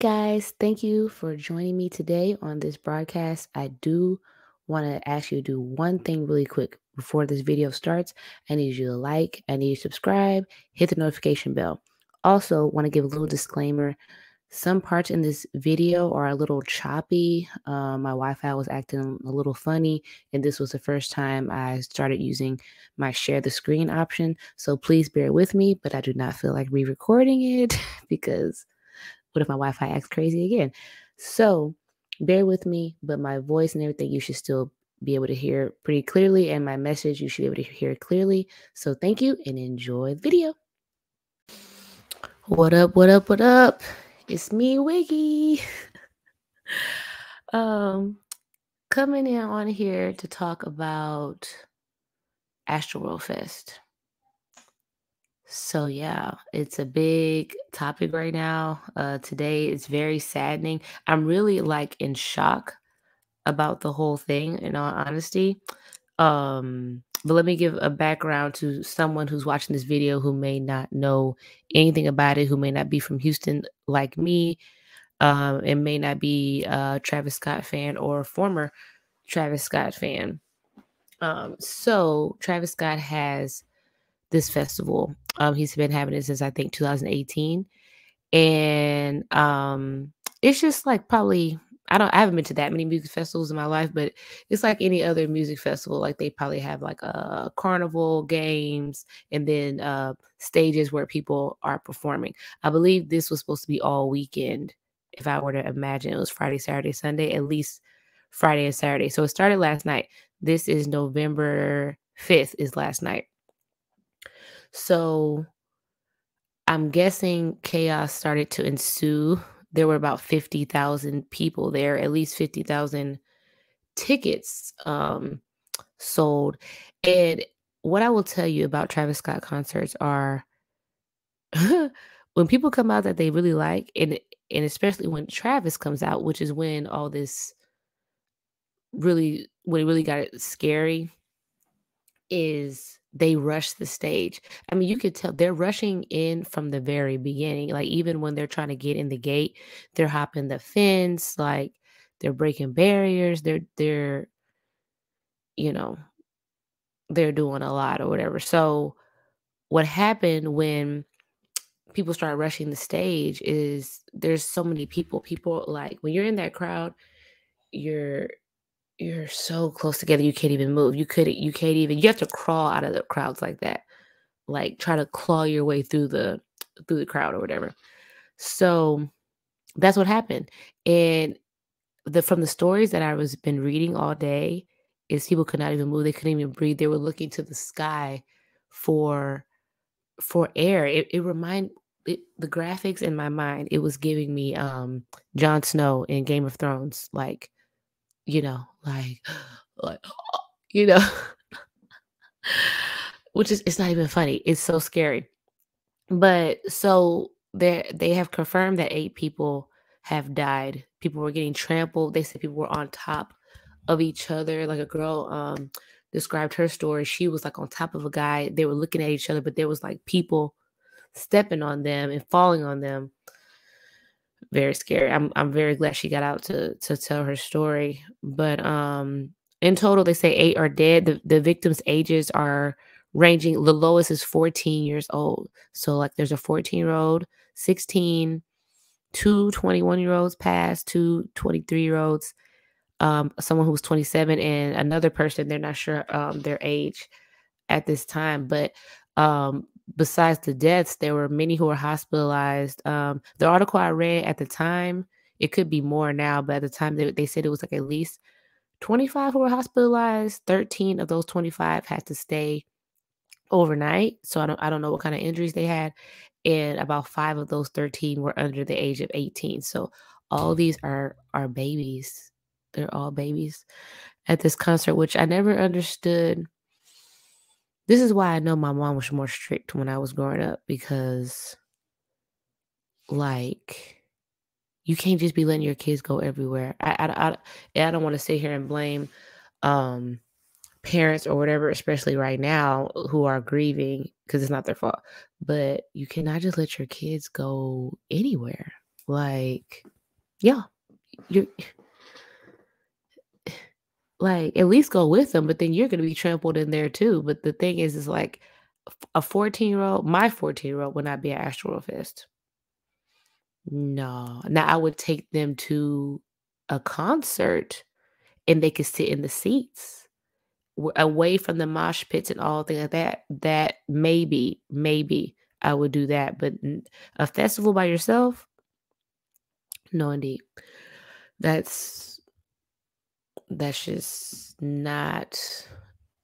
Guys, thank you for joining me today on this broadcast. I do want to ask you to do one thing really quick before this video starts. I need you to like, I need you to subscribe, hit the notification bell. Also, want to give a little disclaimer. Some parts in this video are a little choppy. My Wi-Fi was acting a little funny, and this was the first time I started using my share the screen option. So please bear with me, but I do not feel like re-recording it because what if my Wi-Fi acts crazy again? So bear with me, but my voice and everything you should still be able to hear pretty clearly, and my message you should be able to hear clearly. So thank you and enjoy the video. What up, what up, what up? It's me, Wiggy. um, Coming in on here to talk about Astroworld Fest. So yeah, it's a big topic right now. Today it's very saddening. I'm really like in shock about the whole thing, in all honesty. But let me give a background to someone who's watching this video who may not know anything about it, who may not be from Houston like me, and may not be a Travis Scott fan or a former Travis Scott fan. So Travis Scott has this festival. He's been having it since I think 2018. And it's just like probably I haven't been to that many music festivals in my life, but it's like any other music festival. Like they probably have like a carnival games and then stages where people are performing. I believe this was supposed to be all weekend. If I were to imagine, it was Friday, Saturday, Sunday, at least Friday and Saturday. So it started last night. This is November 5th is last night. So I'm guessing chaos started to ensue. There were about 50,000 people there, at least 50,000 tickets sold. And what I will tell you about Travis Scott concerts are when people come out that they really like, and especially when Travis comes out, which is when all this when it really got scary, is they rush the stage. I mean, you could tell they're rushing in from the very beginning. Like even when they're trying to get in the gate, they're hopping the fence, like they're breaking barriers. You know, they're doing a lot or whatever. So what happened when people start rushing the stage is there's so many people. People like when you're in that crowd, you're you're so close together you can't even move. You can't even you have to crawl out of the crowds like that. Like try to claw your way through the crowd or whatever. So that's what happened. And from the stories that I was been reading all day is people could not even move. They couldn't even breathe. They were looking to the sky for air. The graphics in my mind, it was giving me Jon Snow in Game of Thrones, like, like like you know, which is it's not even funny. It's so scary. But so they have confirmed that 8 people have died. People were getting trampled. They said people were on top of each other. Like a girl described her story. She was like on top of a guy. They were looking at each other, but there was like people stepping on them and falling on them. Very scary. I'm very glad she got out to tell her story. But in total they say 8 are dead. The victims' ages are ranging, the lowest is 14 years old. So like there's a 14-year-old, 16, two 21-year-olds passed, two 23-year-olds, someone who was 27, and another person, they're not sure their age at this time. But besides the deaths, there were many who were hospitalized. The article I read at the time, it could be more now, but at the time they said it was like at least 25 who were hospitalized. 13 of those 25 had to stay overnight. So I don't know what kind of injuries they had. And about 5 of those 13 were under the age of 18. So all these are babies. They're all babies at this concert, which I never understood. This is why I know my mom was more strict when I was growing up, because like you can't just be letting your kids go everywhere. I don't want to sit here and blame um parents or whatever, especially right now, who are grieving because it's not their fault. But you cannot just let your kids go anywhere. Like, yeah, you're like, at least go with them, but then you're gonna be trampled in there too. But the thing is like a 14-year-old, my 14-year-old would not be at Astroworld Fest. No. Now I would take them to a concert and they could sit in the seats away from the mosh pits and all things like that. That maybe I would do that. But a festival by yourself, no, indeed. That's that's just not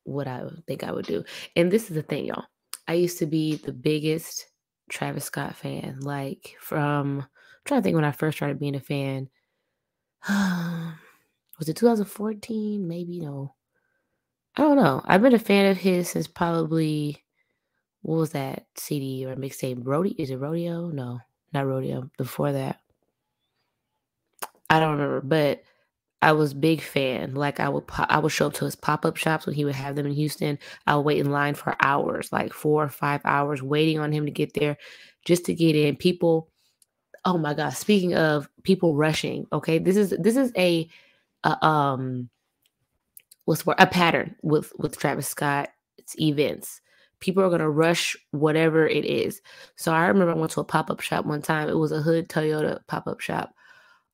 what I would think I would do. And this is the thing, y'all. I used to be the biggest Travis Scott fan. Like I'm trying to think when I first started being a fan. Was it 2014? Maybe no. I don't know. I've been a fan of his since probably what was that CD or mixtape? Rodeo? Is it Rodeo? No, not Rodeo. Before that, I don't remember. But I was big fan. Like I would show up to his pop up shops when he would have them in Houston. I would wait in line for hours, like 4 or 5 hours, waiting on him to get there, just to get in. People, oh my God! Speaking of people rushing, okay, this is a a pattern with Travis Scott's events. People are gonna rush whatever it is. So I remember I went to a pop up shop one time. It was a Hood Toyota pop up shop.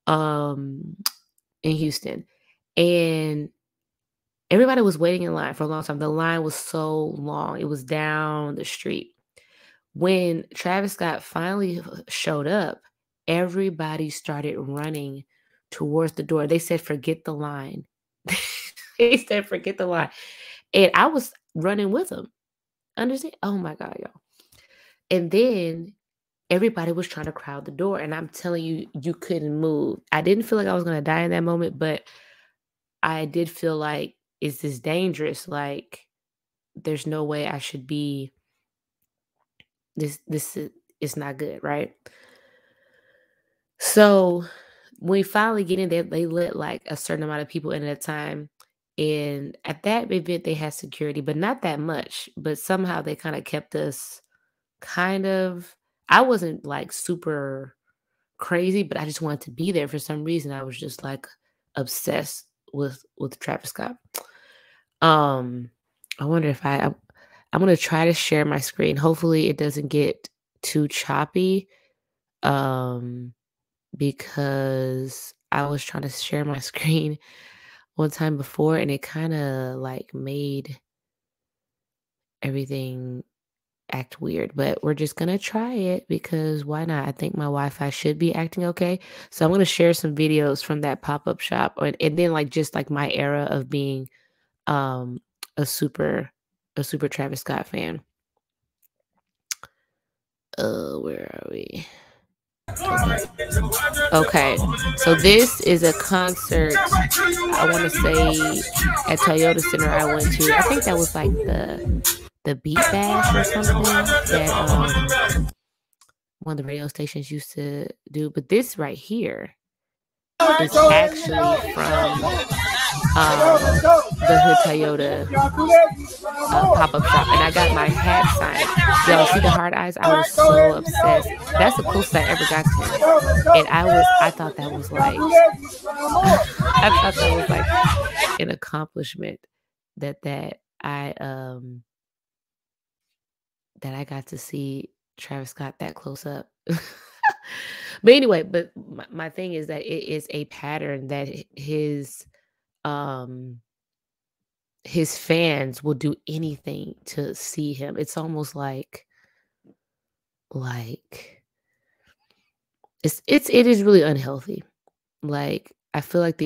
Um, in Houston. And everybody was waiting in line for a long time. The line was so long. It was down the street. When Travis Scott finally showed up, everybody started running towards the door. They said, forget the line. They said, forget the line. And I was running with them. Understand? Oh my God, y'all. And then everybody was trying to crowd the door. And I'm telling you, you couldn't move. I didn't feel like I was going to die in that moment, but I did feel like, is this dangerous? Like, there's no way I should be this is not good, right? So when we finally get in there, they let like a certain amount of people in at a time. And at that event, they had security, but not that much. But somehow they kind of kept us kind of. I wasn't like super crazy, but I just wanted to be there for some reason. I was just like obsessed with Travis Scott. I wonder if I'm gonna try to share my screen. Hopefully it doesn't get too choppy. Um, because I was trying to share my screen one time before and it kind of like made everything act weird, but we're just gonna try it because why not? I think my Wi-Fi should be acting okay. So I'm gonna share some videos from that pop-up shop and then like just like my era of being um a super Travis Scott fan. Where are we? Okay. Okay. So this is a concert I want to say at Toyota Center I went to. I think that was like the Beat Bash or something that one of the radio stations used to do. But this right here is actually from the Hood Toyota pop-up shop, and I got my hat signed. Yo, see the hard eyes? I was so obsessed. That's the closest I ever got to him. And I thought that was like I thought that was like an accomplishment that I got to see Travis Scott that close up. But anyway, but my thing is that it is a pattern that um his fans will do anything to see him. It's almost like it is really unhealthy. Like I feel like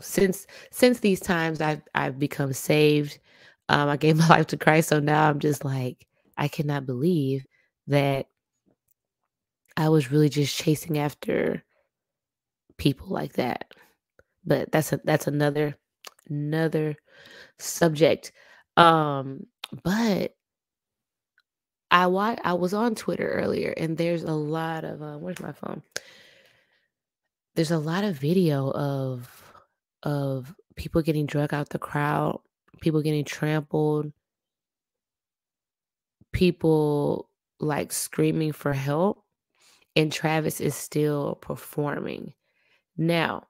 since these times I've become saved. I gave my life to Christ, so now I'm just like I cannot believe that I was really just chasing after people like that. But that's another subject. But I was on Twitter earlier, and there's a lot of where's my phone? There's a lot of video of people getting drug out the crowd, people getting trampled, people like screaming for help. and Travis is still performing. Now,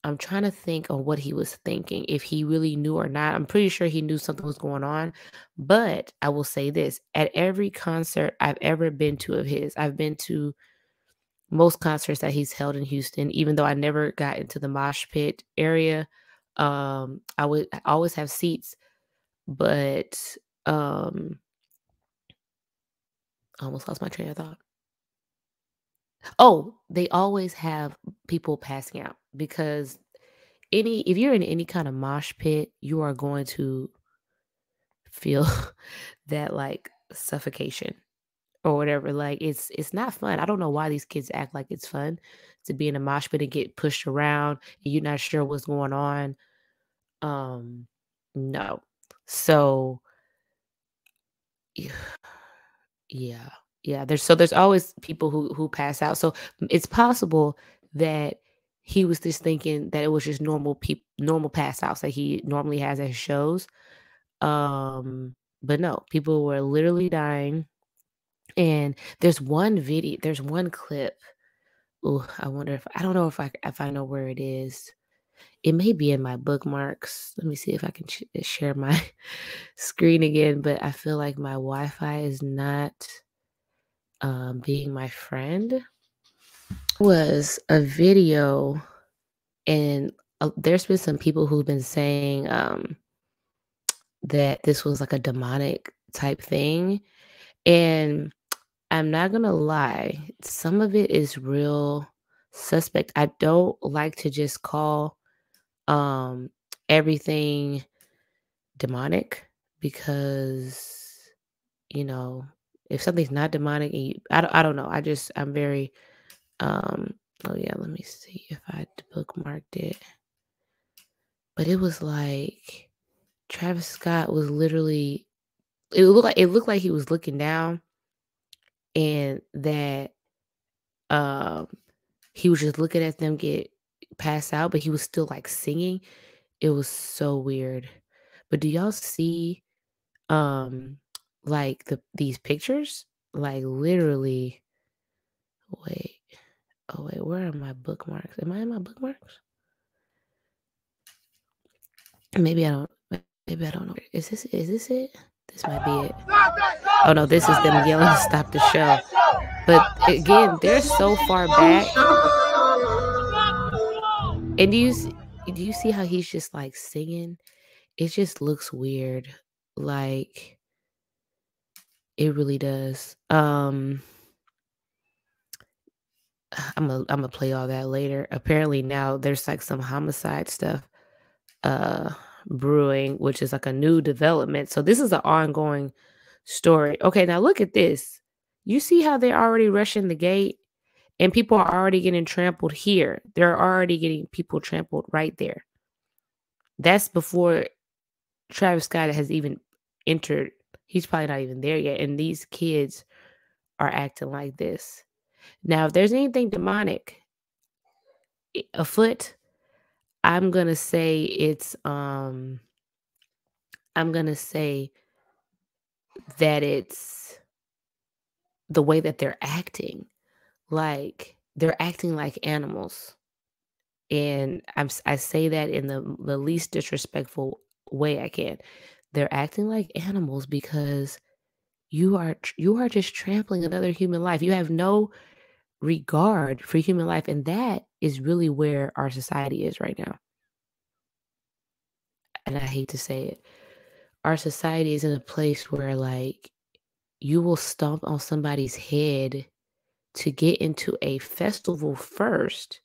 I'm trying to think on what he was thinking, if he really knew or not. I'm pretty sure he knew something was going on. But I will say this, at every concert I've ever been to of his, I've been to most concerts that he's held in Houston, even though I never got into the mosh pit area. I always have seats, but I almost lost my train of thought. Oh, they always have people passing out because any if you're in any kind of mosh pit, you are going to feel that like suffocation or whatever. Like it's not fun. I don't know why these kids act like it's fun to be in a mosh pit and get pushed around and you're not sure what's going on. Um, no. So yeah. Yeah, there's always people who pass out. So it's possible that he was just thinking that it was just normal pass outs that he normally has at his shows. But no, people were literally dying. And there's one clip. Oh, I wonder if I don't know if I know where it is. It may be in my bookmarks. Let me see if I can share my screen again, but I feel like my Wi-Fi is not being my friend. Was a video, and there's been some people who've been saying that this was like a demonic type thing. And I'm not gonna lie, some of it is real suspect. I don't like to just call um everything demonic because you know if something's not demonic and I don't know. I'm very oh yeah, let me see if I bookmarked it. But it was like Travis Scott was literally it looked like he was looking down and that um he was just looking at them get passed out, but he was still like singing. It was so weird. But do y'all see um like these pictures? Like literally wait. Oh wait, where are my bookmarks? Am I in my bookmarks? Maybe I don't maybe I don't know. Is this it? This might be it. Oh no, this is them yelling to stop the show. But again, they're so far back. And do you see how he's just like singing? It just looks weird. Like it really does. I'm gonna play all that later. Apparently now there's like some homicide stuff uh brewing, which is like a new development. So this is an ongoing story. Okay, now look at this. You see how they're already rushing the gate and people are already getting trampled here. They're already getting people trampled right there. That's before Travis Scott has even entered. He's probably not even there yet. And these kids are acting like this. Now, if there's anything demonic afoot, I'm gonna say I'm gonna say that it's the way that they're acting. Like they're acting like animals. And I say that in the least disrespectful way I can. They're acting like animals because you are just trampling another human life. You have no regard for human life, and that is really where our society is right now. And I hate to say it. Our society is in a place where like you will stomp on somebody's head to get into a festival first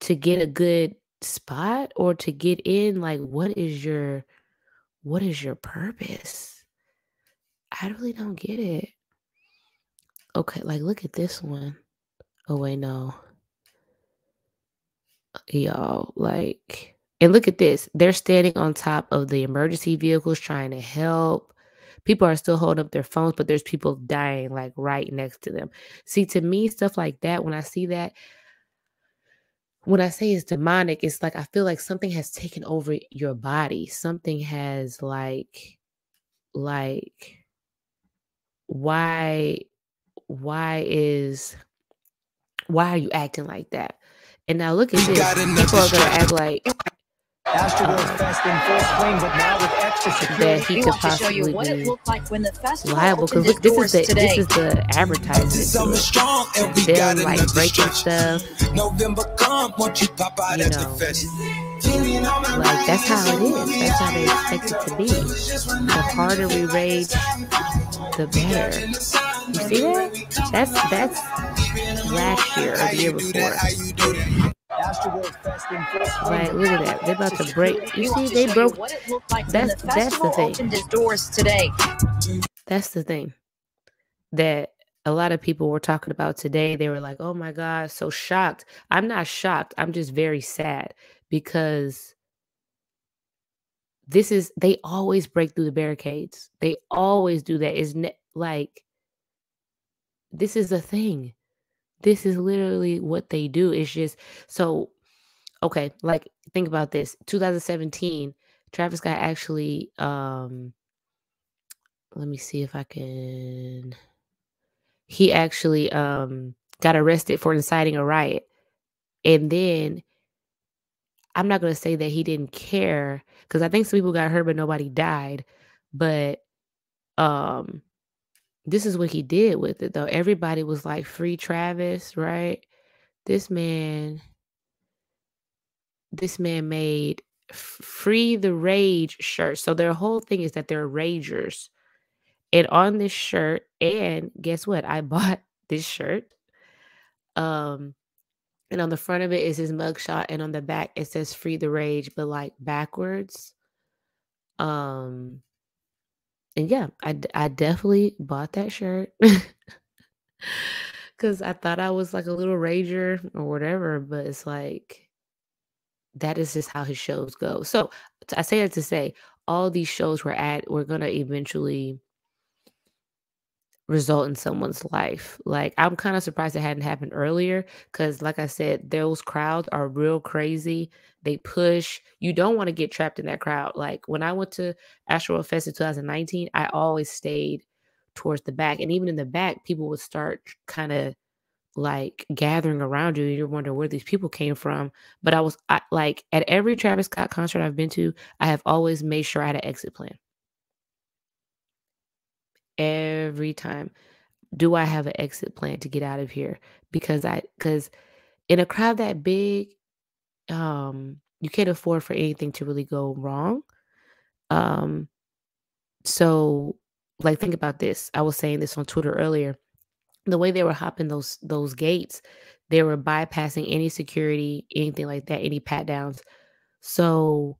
to get a good spot or to get in. Like what is your purpose? I really don't get it. Okay, like look at this one. Oh wait, no. Y'all, like and look at this. They're standing on top of the emergency vehicles trying to help. People are still holding up their phones, but there's people dying like right next to them. See, to me, stuff like that, when I see that, when I say it's demonic, it's like I feel like something has taken over your body. Something has like why why are you acting like that? And now look at this. People are gonna act like Astroworld um, Fest in full swing, but now with extra that security. he We could want to show you possibly what it be looked like when the festival liable. Because opened look, its doors this today. is the advertisement to it. Them like breaking stuff, you know. Like that's how it is. That's how they expect it to be. The harder we rage, the better. You see that? That's last year or the year before. Astroworld Fest in full swing, Like, but look at now with that. They're about extra to break. security. You We see, want to they show you broke. what it looked like when the That's the festival thing. opened its doors today. That's the thing that a lot of people were talking about today. They were like, "Oh my god, so shocked." I'm not shocked. I'm just very sad because they always break through the barricades. They always do that. Like this is a thing. This is literally what they do. It's just so okay, like think about this. 2017, Travis Scott actually let me see if I can he actually got arrested for inciting a riot. And then I'm not going to say that he didn't care cuz I think some people got hurt but nobody died. But um this is what he did with it though. Everybody was like free Travis, right? This man this man made free the rage shirt. So their whole thing is that they're ragers. And on this shirt, and guess what? I bought this shirt. Um, and on the front of it is his mugshot, and on the back it says "Free the Rage," but like backwards. Um, and yeah, I definitely bought that shirt because I thought I was like a little rager or whatever. But it's like that is just how his shows go. So I say that to say all these shows we're gonna eventually result in someone's life. Like I'm kind of surprised it hadn't happened earlier because, like I said, those crowds are real crazy. They push. You don't want to get trapped in that crowd. Like when I went to Astroworld Fest in 2019, I always stayed towards the back, and even in the back, people would start kind of like gathering around you, and you're wondering where these people came from. But like at every Travis Scott concert I've been to, I have always made sure I had an exit plan every time. Do I have an exit plan to get out of here? Because in a crowd that big, you can't afford for anything to really go wrong. Um, so like think about this. I was saying this on Twitter earlier. The way they were hopping those gates, they were bypassing any security, anything like that, any pat downs. So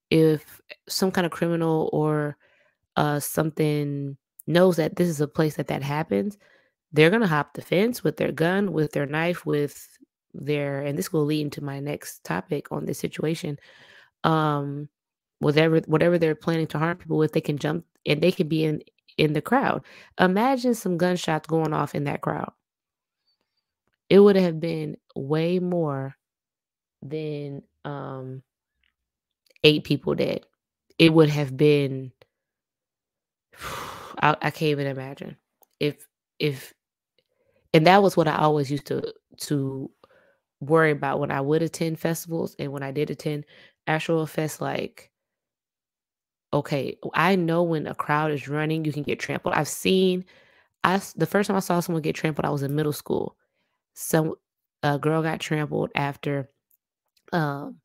if some kind of criminal or something knows that this is a place that happens, they're gonna hop the fence with their gun, with their knife, with their and this will lead into my next topic on this situation. Um, whatever they're planning to harm people with, they can jump and they could be in the crowd. Imagine some gunshots going off in that crowd. It would have been way more than 8 people dead. It would have been I can't even imagine if and that was what I always used to worry about when I would attend festivals and when I did attend Astral Fest, like, okay, I know when a crowd is running, you can get trampled. The first time I saw someone get trampled, I was in middle school. Some a girl got trampled after um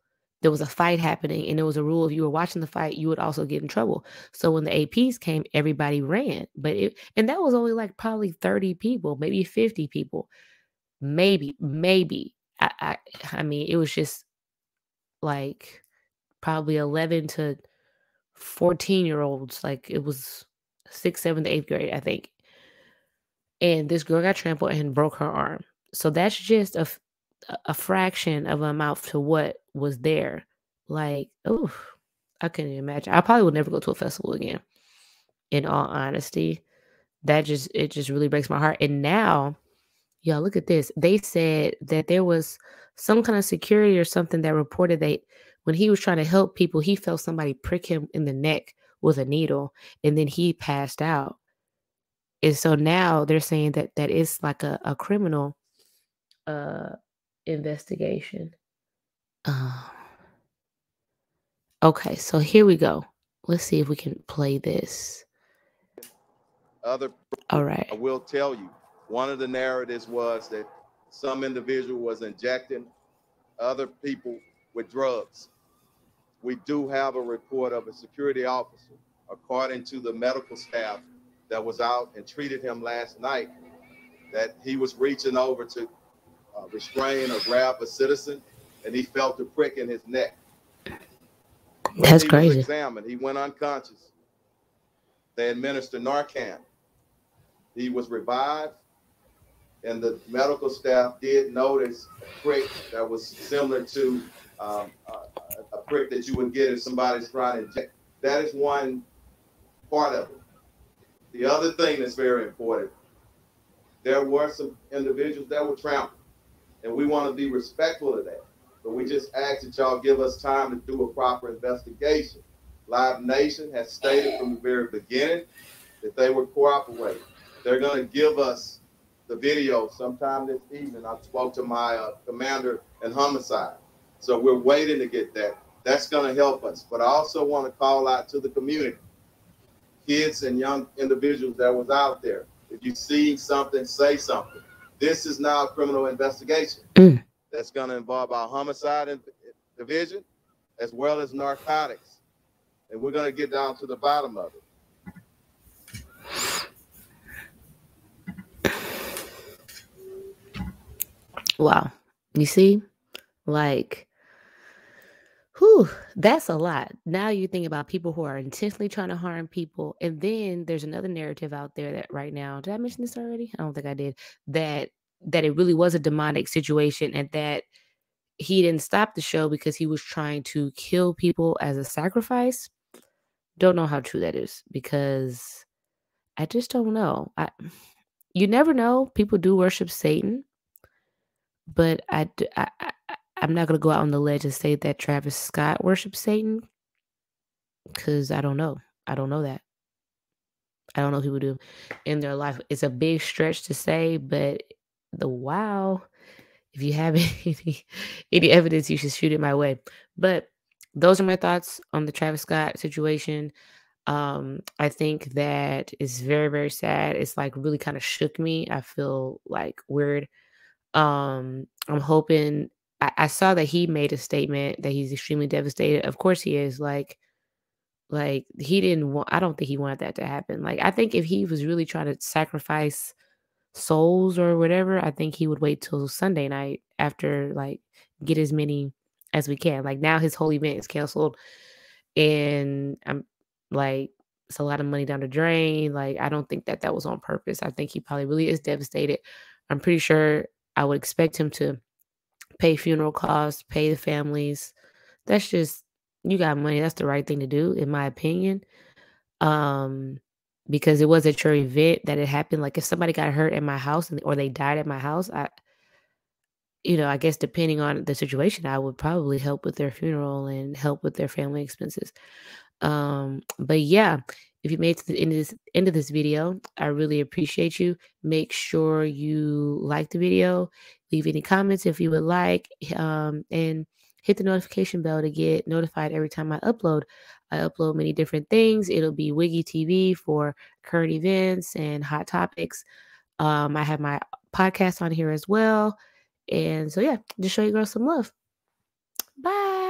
there was a fight happening and there was a rule if you were watching the fight, you would also get in trouble. So when the APs came, everybody ran. And that was only like probably 30 people, maybe 50 people. Maybe. I mean, it was just like probably 11 to 14-year-olds. Like it was 6th, 7th, 8th grade, I think. And this girl got trampled and broke her arm. So that's just a fraction of an amount to what was there. Like, oh, I couldn't even imagine. I probably would never go to a festival again. In all honesty, it just really breaks my heart. And now, y'all, look at this. They said that there was some kind of security or something that reported that when he was trying to help people, he felt somebody prick him in the neck with a needle, and then he passed out. And so now they're saying that that is like a criminal uh investigation. Um, okay, so here we go. Let's see if we can play this. Other, All I right. will tell you, one of the narratives was that some individual was injecting other people with drugs. We do have a report of a security officer, according to the medical staff that was out and treated him last night, that he was reaching over to restrain or grab a citizen, and he felt a prick in his neck. When That's he was crazy. examined, he went unconscious. They administered Narcan. He was revived, and the medical staff did notice a prick that was similar to a prick that you would get if somebody's trying to inject. That is one part of it. The other thing that's very important, there were some individuals that were trampled, and we want to be respectful of that. But we just ask that y'all give us time to do a proper investigation. Live Nation has stated from the very beginning that they were cooperating. They're going to give us the video sometime this evening. I spoke to my commander in homicide. So we're waiting to get that. That's going to help us. But I also want to call out to the community, kids and young individuals that was out there. If you see something, say something. This is now a criminal investigation that's going to involve our homicide division as well as narcotics. And we're going to get down to the bottom of it. Wow. You see? Like, whew, that's a lot. Now you think about people who are intentionally trying to harm people. And then there's another narrative out there that right now, did I mention this already? I don't think I did. That it really was a demonic situation and that he didn't stop the show because he was trying to kill people as a sacrifice. Don't know how true that is because I just don't know. You never know. People do worship Satan, but I'm not gonna go out on the ledge and say that Travis Scott worships Satan because I don't know. I don't know that. I don't know if people do in their life. It's a big stretch to say, but wow. If you have any evidence, you should shoot it my way. But those are my thoughts on the Travis Scott situation. I think that is very, very sad. It's like really kind of shook me. I feel like weird. I'm hoping I saw that he made a statement that he's extremely devastated. Of course he is. Like he didn't want I don't think he wanted that to happen. Like I think if he was really trying to sacrifice souls or whatever, I think he would wait till Sunday night after like get as many as we can. Like now his whole event is canceled and I'm like it's a lot of money down the drain. Like I don't think that that was on purpose. I think he probably really is devastated. I'm pretty sure I would expect him to pay funeral costs, pay the families. That's just you got money. That's the right thing to do in my opinion. Um because it was at your event that it happened. Like if somebody got hurt at my house or they died at my house, I guess depending on the situation, I would probably help with their funeral and help with their family expenses. But yeah, if you made it to the end of this video, I really appreciate you. Make sure you like the video, leave any comments if you would like, and hit the notification bell to get notified every time I upload. I upload many different things. It'll be Wiggy TV for current events and hot topics. I have my podcast on here as well. And so yeah, just show you girls some love. Bye.